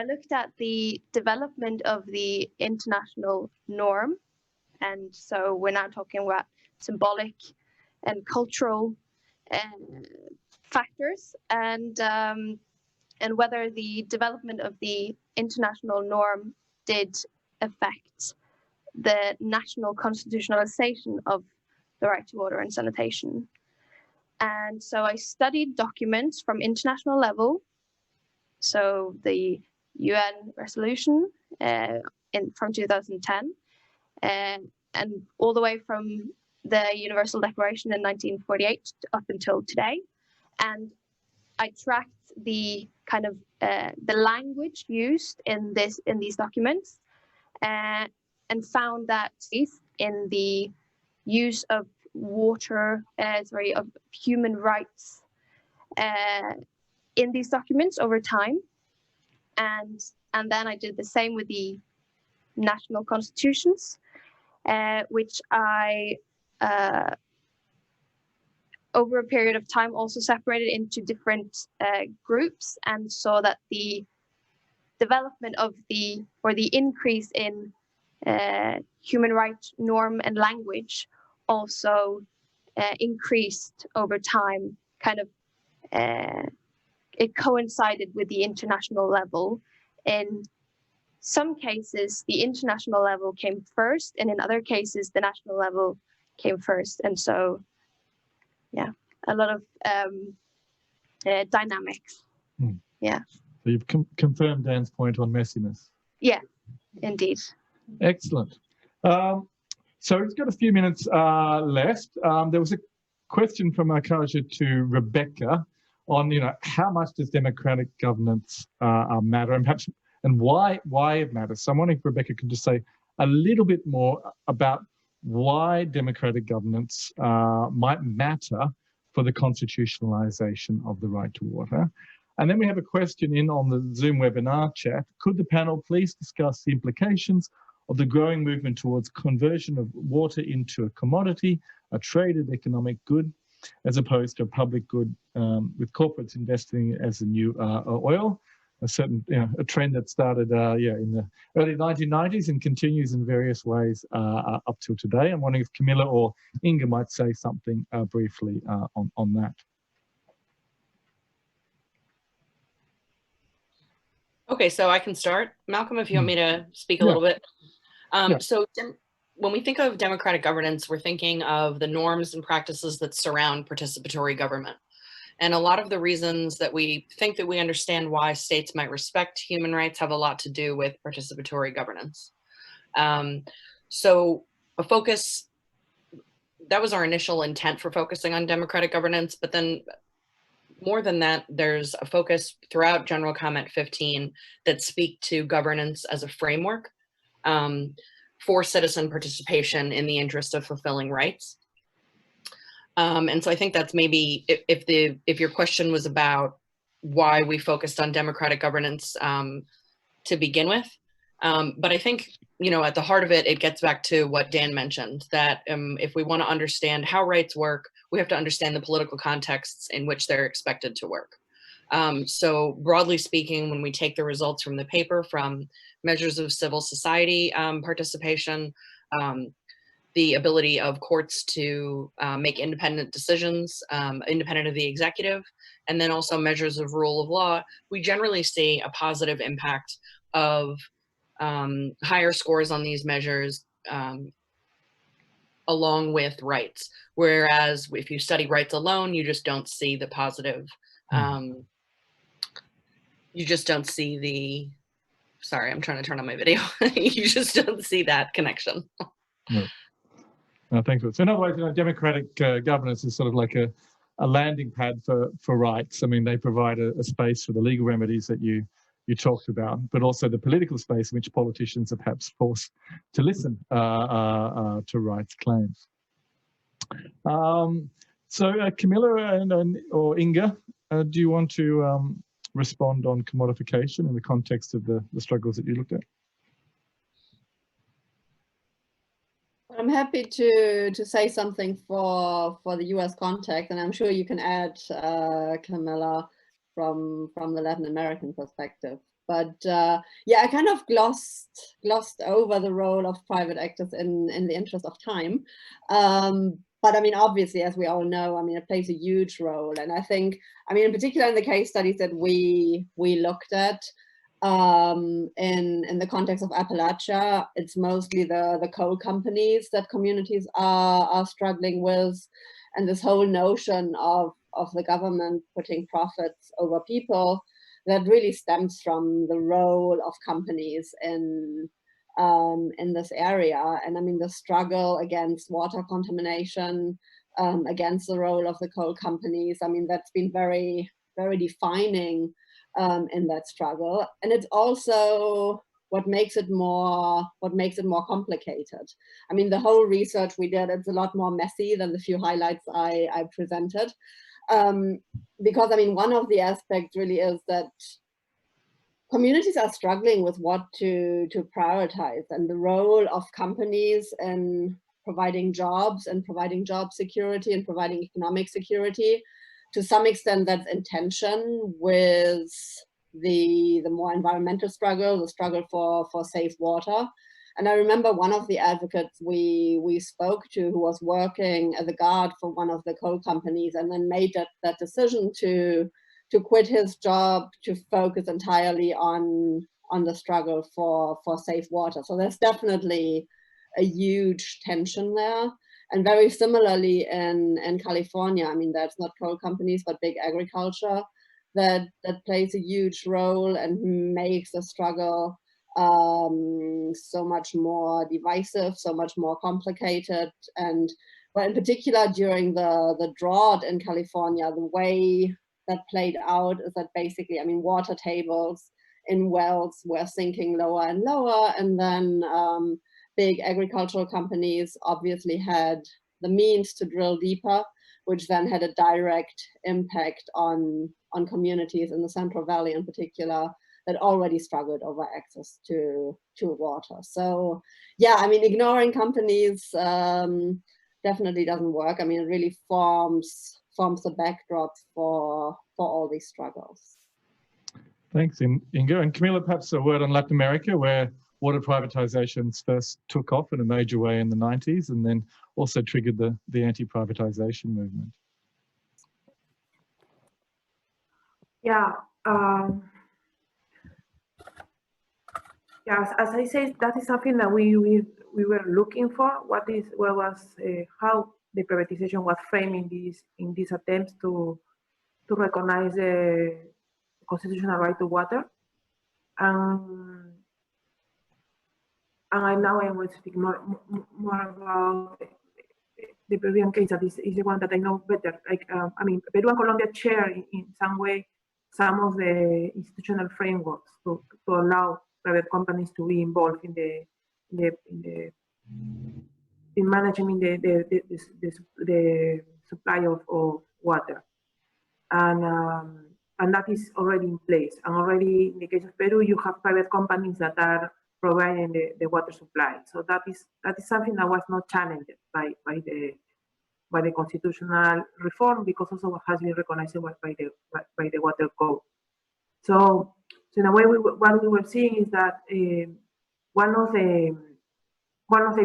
looked at the development of the international norm, and so we're now talking about symbolic and cultural factors, and whether the development of the international norm did affect the national constitutionalization of the right to water and sanitation. And so I studied documents from international level, so the UN resolution from 2010, and all the way from the Universal Declaration in 1948 up until today. And I tracked the kind of the language used in these documents, and found that in the use of water, of human rights in these documents over time, and then I did the same with the national constitutions, which I over a period of time also separated into different groups, and saw that the development of the increase in human rights norm and language also increased over time. Kind of it coincided with the international level. In some cases, the international level came first, and in other cases, the national level came first. And so, yeah, a lot of dynamics. Yeah. So you've confirmed Dan's point on messiness. Yeah, indeed. Excellent. So we've got a few minutes left. There was a question from Akaja to Rebecca on, how much does democratic governance matter, and perhaps why it matters. So I'm wondering if Rebecca could just say a little bit more about why democratic governance might matter for the constitutionalization of the right to water. And then we have a question in on the Zoom webinar chat. Could the panel please discuss the implications of the growing movement towards conversion of water into a commodity, a traded economic good, as opposed to a public good, with corporates investing as a new oil, a trend that started in the early 1990s and continues in various ways up till today. I'm wondering if Camilla or Inga might say something briefly on that. Okay, so I can start. Malcolm, if you want me to speak a little bit. So when we think of democratic governance, we're thinking of the norms and practices that surround participatory government. And a lot of the reasons that we think that we understand why states might respect human rights have a lot to do with participatory governance. So a focus, that was our initial intent for focusing on democratic governance, but then more than that, there's a focus throughout General Comment 15 that speak to governance as a framework for citizen participation in the interest of fulfilling rights. And so I think that's maybe, if your question was about why we focused on democratic governance to begin with, but I think, at the heart of it, it gets back to what Dan mentioned, that if we want to understand how rights work, we have to understand the political contexts in which they're expected to work. So broadly speaking, when we take the results from the paper from measures of civil society participation, the ability of courts to make independent decisions, independent of the executive, and then also measures of rule of law, we generally see a positive impact of higher scores on these measures, along with rights. Whereas if you study rights alone, you just don't see the positive, you just don't see the, sorry, I'm trying to turn on my video. You just don't see that connection. No. No, thanks. So in other words, democratic governance is sort of like a landing pad for rights. I mean, they provide a space for the legal remedies that you talked about, but also the political space in which politicians are perhaps forced to listen to rights claims. So Camilla or Inga, do you want to respond on commodification in the context of the struggles that you looked at? I'm happy to say something for the US context, and I'm sure you can add, Camilla, from the Latin American perspective. But yeah, I kind of glossed over the role of private actors in the interest of time. But I mean, obviously, as we all know, I mean, it plays a huge role. And I think, I mean, in particular in the case studies that we looked at, in the context of Appalachia, it's mostly the coal companies that communities are struggling with, and this whole notion of the government putting profits over people, that really stems from the role of companies in this area. And I mean, the struggle against water contamination, against the role of the coal companies, I mean, that's been very, very defining in that struggle. And it's also what makes it more complicated. I mean, the whole research we did, it's a lot more messy than the few highlights I presented. Because I mean, one of the aspects really is that communities are struggling with what to prioritize, and the role of companies in providing jobs and providing job security and providing economic security. To some extent, that's in tension with the more environmental struggle, the struggle for safe water. And I remember one of the advocates we spoke to, who was working as a guard for one of the coal companies, and then made that decision to quit his job to focus entirely on the struggle for safe water. So there's definitely a huge tension there. And very similarly in California, I mean, that's not coal companies, but big agriculture that plays a huge role and makes the struggle so much more divisive, so much more complicated. And but in particular during the drought in California, the way that played out is that basically, I mean, water tables in wells were sinking lower and lower, and then big agricultural companies obviously had the means to drill deeper, which then had a direct impact on communities in the Central Valley in particular that already struggled over access to water. So yeah, I mean, ignoring companies definitely doesn't work. I mean, it really forms the backdrop for all these struggles. Thanks, Inga. And Camilla, perhaps a word on Latin America, where water privatizations first took off in a major way in the 90s, and then also triggered the anti-privatization movement. Yeah. Yeah, as I said, that is something that we were looking for. How the privatization was framed in these attempts to recognize the constitutional right to water. And now I want to speak more about the Peruvian case. That is the one that I know better. Like, I mean, Peru and Colombia share in some way some of the institutional frameworks to allow private companies to be involved in managing the supply of water, and that is already in place. And already in the case of Peru, you have private companies that are providing the water supply. So that is something that was not challenged by the constitutional reform, because also has been recognized by the water code. So in a way, what we were seeing is that one of the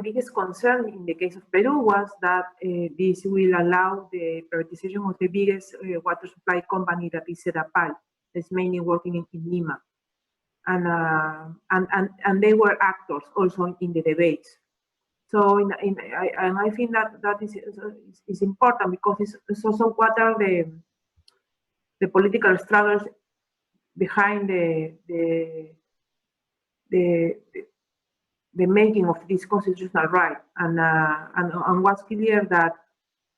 biggest concerns in the case of Peru was that this will allow the privatization of the biggest water supply company, that is Serapal, that's mainly working in Lima, and they were actors also in the debates. So and I think that is important, because it's also what are the political struggles behind the making of this constitutional right, and what's clear that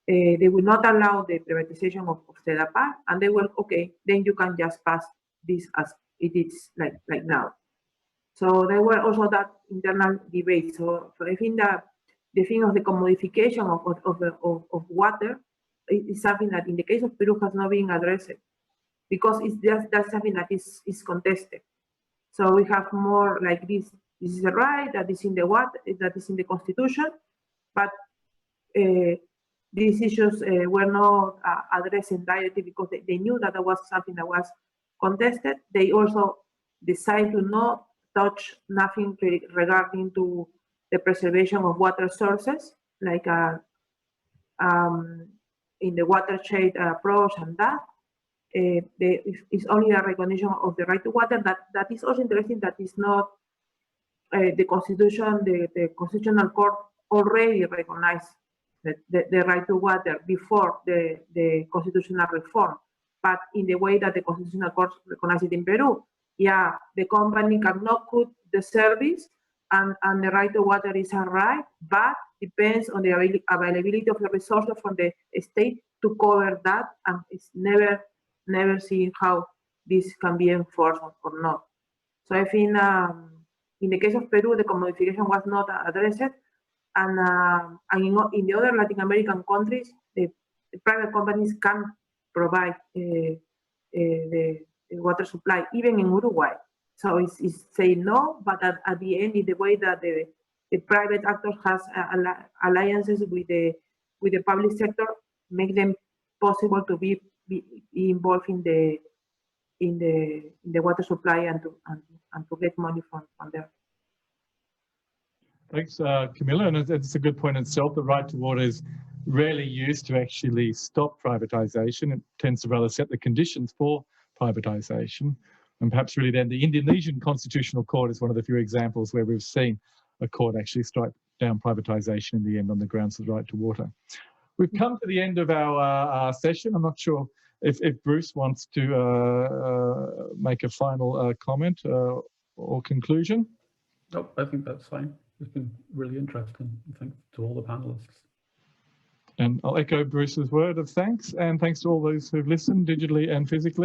they will not allow the privatization of CEDAPA, and they will, okay, then you can just pass this as it is like now. So there were also that internal debate. So I think that the thing of the commodification of water is something that in the case of Peru has not been addressed, because that's something that is contested. So we have more like this. This is a right that is in the that is in the constitution, but these issues were not addressed directly, because they knew that there was something that was contested. They also decided to not touch nothing regarding to the preservation of water sources, like in the watershed approach, and that. It's only a recognition of the right to water. That is also interesting. That is not the Constitution. The Constitutional Court already recognized the right to water before the constitutional reform, but in the way that the Constitutional Court recognized it in Peru. Yeah, the company cannot cut the service, and the right to water is a right, but depends on the availability of the resources from the state to cover that, and it's never seen how this can be enforced or not. So I think in the case of Peru, the commodification was not addressed, and in the other Latin American countries, the private companies can provide the water supply, even in Uruguay. So it's saying no, but at the end, in the way that the private actors has alliances with the public sector, make them possible to be involved in the water supply and to get money from there. Thanks, Camilla. And it's a good point in itself. The right to water is rarely used to actually stop privatization. It tends to rather set the conditions for privatization. And perhaps really then the Indonesian Constitutional Court is one of the few examples where we've seen a court actually strike down privatization in the end on the grounds of the right to water. We've come to the end of our session. I'm not sure if Bruce wants to make a final comment or conclusion. No, I think that's fine. It's been really interesting. Thanks to all the panelists. And I'll echo Bruce's word of thanks, and thanks to all those who've listened digitally and physically.